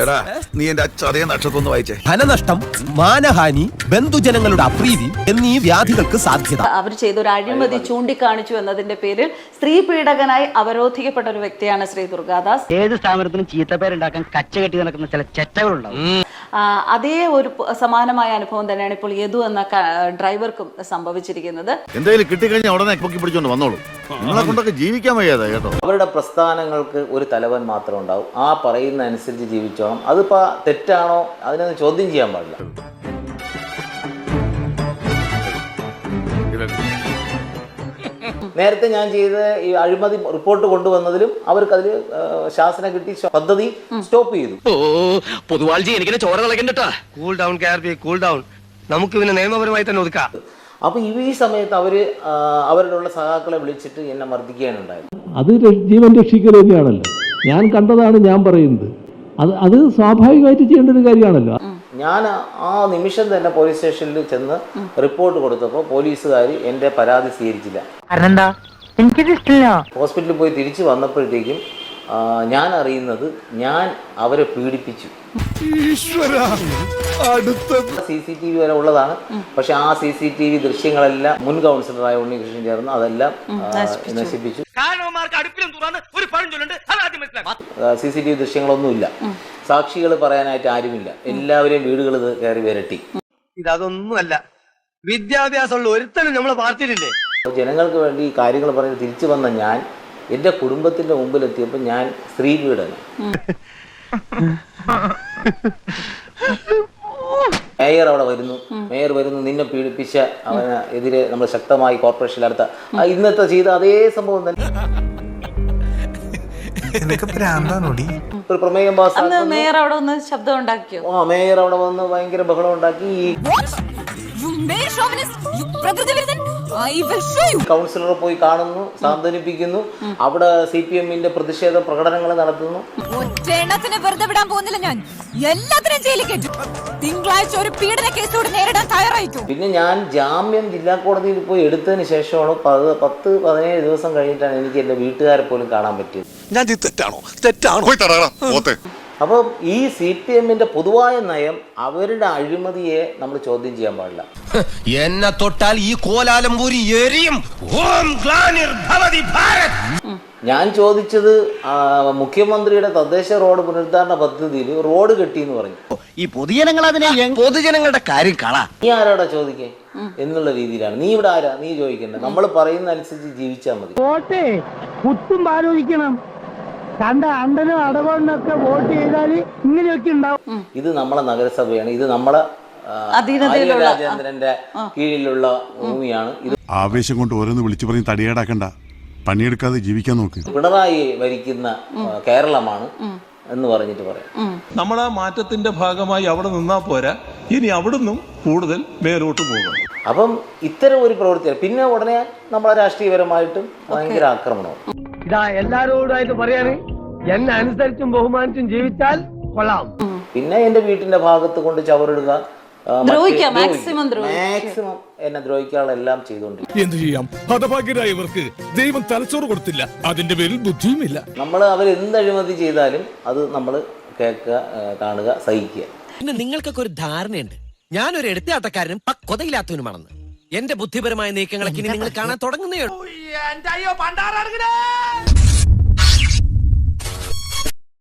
എടാ നീ എന്റെ ചതയ നക്ഷത്രം ഒന്ന് വായിച്ചേ. ധനനഷ്ടം, മാനഹാനി, ബന്ധുജനങ്ങളുടെ അപ്രീതി എന്നീ വ്യാധികൾക്ക് സാധ്യത. അവർ ചെയ്ത ഒരു അഴിമതി ചൂണ്ടിക്കാണിച്ചു എന്നതിന്റെ പേരിൽ സ്ത്രീ പീഡകനായി അവരോധിക്കപ്പെട്ട ഒരു വ്യക്തിയാണ് ശ്രീ ദുർഗാദാസ്. ഏത് സ്ഥാപനത്തിനും ചീത്തപ്പേരുണ്ടാക്കാൻ കച്ചകെട്ടി നടക്കുന്ന ചില ചെറ്റകളുണ്ടാവും. അതേ ഒരു സമാനമായ അനുഭവം തന്നെയാണ് ഇപ്പോൾ യദു എന്ന ഡ്രൈവർക്കും സംഭവിച്ചിരിക്കുന്നത്. എന്തായാലും കിട്ടിക്കഴിഞ്ഞാൽ ഉടനെ പൊക്കി പിടിച്ചോണ്ട് വന്നോളൂ. നിങ്ങളെ കൊണ്ടൊക്കെ ജീവിക്കാൻ വയ്യാതെ കേട്ടോ. അവരുടെ പ്രസ്ഥാനങ്ങൾക്ക് ഒരു തലവൻ മാത്രം ഉണ്ടാവും. ആ പറയുന്ന അനുസരിച്ച് ജീവിച്ചോണം. അതിപ്പോ തെറ്റാണോ അതിനൊന്നും ചോദ്യം ചെയ്യാൻ പാടില്ല. നേരത്തെ ഞാൻ ചെയ്ത ഈ അഴിമതി റിപ്പോർട്ട് കൊണ്ടുവന്നതിലും അവർക്ക് അതിൽ ശാസന കിട്ടി പദ്ധതി സ്റ്റോപ്പ് ചെയ്തു. Cool down cool down. നമുക്ക് പിന്നെ നിയമപരമായി തന്നെ ഒതുക്കാം. അപ്പൊ ഈ സമയത്ത് അവരുടെ സഹാക്കളെ വിളിച്ചിട്ട് എന്നെ മർദ്ദിക്കുകയാണ് ഉണ്ടായത്. അത് ജീവൻ രക്ഷിക്കൽ തന്നെയാണല്ലോ. ഞാൻ കണ്ടതാണ് ഞാൻ പറയുന്നത്. അത് സ്വാഭാവികമായിട്ട് ചെയ്യേണ്ട ഒരു കാര്യമാണല്ലോ. ഞാൻ ആ നിമിഷം തന്നെ പോലീസ് സ്റ്റേഷനിൽ ചെന്ന് റിപ്പോർട്ട് കൊടുത്തപ്പോൾ പോലീസുകാർ എൻ്റെ പരാതി സ്വീകരിച്ചില്ല. ഹോസ്പിറ്റലിൽ പോയി തിരിച്ചു വന്നപ്പോഴത്തേക്കും ഞാൻ അറിയുന്നത് ഞാൻ അവരെ പീഡിപ്പിച്ചു. CCTV വരെ ഉള്ളതാണ്. പക്ഷെ ആ CCTV ദൃശ്യങ്ങളെല്ലാം മുൻ കൗൺസിലറായ ഉണ്ണികൃഷ്ണൻ ചേർന്ന് അതെല്ലാം നശിപ്പിച്ചു. CCTV ദൃശ്യങ്ങളൊന്നുമില്ല. സാക്ഷികൾ പറയാനായിട്ട് ആരുമില്ല. എല്ലാവരെയും വീടുകൾ കയറി വിരട്ടി. ഇതൊന്നുമല്ല വിദ്യാഭ്യാസമുള്ള ഒരുത്തനും നമ്മളെ പാർട്ടിയിലില്ലേ. ജനങ്ങൾക്ക് വേണ്ടി ഈ കാര്യങ്ങൾ പറഞ്ഞ് തിരിച്ചു വന്ന ഞാൻ എൻ്റെ കുടുംബത്തിന്റെ മുമ്പിലെത്തിയപ്പോൾ ഞാൻ സ്ത്രീ പീഡനം. മേയർ അവിടെ വരുന്നു. മേയർ വരുന്നു, നിന്നെ പീഡിപ്പിച്ച അവന് എതിരെ നമ്മൾ ശക്തമായി കോർപ്പറേഷനിൽ അടുത്ത ഇന്നത്തെ ചെയ്ത അതേ സംഭവം തന്നെ. ഒരു പ്രമേയം പാസ്സാക്കി മേയർ അവിടെ വന്ന് ശബ്ദം ഉണ്ടാക്കിയോ? മേയർ അവിടെ വന്ന് ഭയങ്കര ബഹളം ഉണ്ടാക്കി. കൗൺസിലർ പോയി കാണുന്നു, സാന്ത്വനിപ്പിക്കുന്നു. അവിടെ CPM-ന്റെ പ്രതിഷേധ പ്രകടനങ്ങൾ നടത്തുന്നു. വെറുതെ വിടാൻ പോകുന്നില്ല ഞാൻ. എല്ലാത്തിനും ജയിലിൽ കയറ്റും. തിങ്കളാഴ്ച ഒരു പീഡന കേസോട് നേരിടാൻ തയ്യാറായിരിക്കും. പിന്നെ ഞാൻ ജാമ്യം ജില്ലാ കോടതിയിൽ പോയി എടുത്തതിന് ശേഷമാണ് 10-17 ദിവസം കഴിഞ്ഞിട്ടാണ് എനിക്ക് എൻ്റെ വീട്ടുകാരെ പോലും കാണാൻ പറ്റിയത്. അപ്പം ഈ CPM-ന്റെ പൊതുവായ നയം അവരുടെ അഴിമതിയെ നമ്മൾ ചോദ്യം ചെയ്യാൻ പാടില്ല. എന്നെ തൊട്ടാൽ ഈ കോലാലംപൂരി എരിയും. ഞാൻ ചോദിച്ചത് മുഖ്യമന്ത്രിയുടെ തദ്ദേശ റോഡ് പുനരുദ്ധാരണ പദ്ധതിയിൽ റോഡ് കെട്ടി എന്ന് പറഞ്ഞു. ഈ പൊതുജനങ്ങളുടെ കാര്യം കള. നീ ആരാടാ ചോദിക്കേ എന്നുള്ള രീതിയിലാണ്. നീ ഇവിടെ ആരാ നീ ചോദിക്കണ്ടേ. നമ്മൾ പറയുന്ന അനുസരിച്ച് ജീവിച്ചാൽ മതി. കുത്തും ആലോചിക്കണം. കണ്ട അണ്ടനും അടവണ്ണൊക്കെ വോട്ട് ചെയ്താൽ ഇങ്ങനെയൊക്കെ ഉണ്ടാവും. ഇത് നമ്മളെ നഗരസഭയാണ്. ഇത് നമ്മളെ രാജേന്ദ്രന്റെ കീഴിലുള്ള ഭൂമിയാണ്. ഇത് ആവേശം കൊണ്ട് ഓരോന്ന് വിളിച്ചു പറഞ്ഞ് തടിയേടാക്കണ്ട. പണിയെടുക്കാതെ ജീവിക്കാൻ നോക്ക്. പിണറായി ഭരിക്കുന്ന കേരളമാണ് എന്ന് പറഞ്ഞിട്ട് പറയാം. നമ്മൾ ആ മാറ്റത്തിന്റെ ഭാഗമായി അവിടെ നിന്നാ പോരാ, ഇനി അവിടുന്നും കൂടുതൽ മേലോട്ട് പോകണം. അപ്പം ഇത്തരം ഒരു പ്രവൃത്തിയാണ്. പിന്നെ ഉടനെ നമ്മളെ രാഷ്ട്രീയപരമായിട്ടും ഭയങ്കര ആക്രമണവും. ഇതാ എല്ലാരോടായിട്ട് പറയാന് എന്നെ അനുസരിച്ചും ബഹുമാനിച്ചും ജീവിച്ചാൽ കൊള്ളാം. പിന്നെ എന്റെ വീട്ടിന്റെ ഭാഗത്ത് കൊണ്ട് ചവറിടുക, മാക്സിമം എന്നെ ദ്രോഹിക്കാനുള്ള എല്ലാം ചെയ്തുകൊണ്ടിരിക്കും. എന്ത് ചെയ്യാം, ഹതഭാഗ്യരായ ഇവർക്ക് ദൈവം തലച്ചോറ് കൊടുത്തില്ല, അതിന്റെ പേരിൽ ബുദ്ധിയുമില്ല. നമ്മൾ അവർ എന്ത് അഴിമതി ചെയ്താലും അത് നമ്മൾ കേൾക്കുക, കാണുക, സഹിക്കുക. പിന്നെ നിങ്ങൾക്കൊക്കെ ഒരു ധാരണയുണ്ട്, ഞാനൊരു എടുത്താട്ടക്കാരനും പക്വതയില്ലാത്തവനുമാണെന്ന്. എന്റെ ബുദ്ധിപരമായ നീക്കങ്ങളൊക്കെ ഇനി നിങ്ങൾ കാണാൻ തുടങ്ങുന്നേ.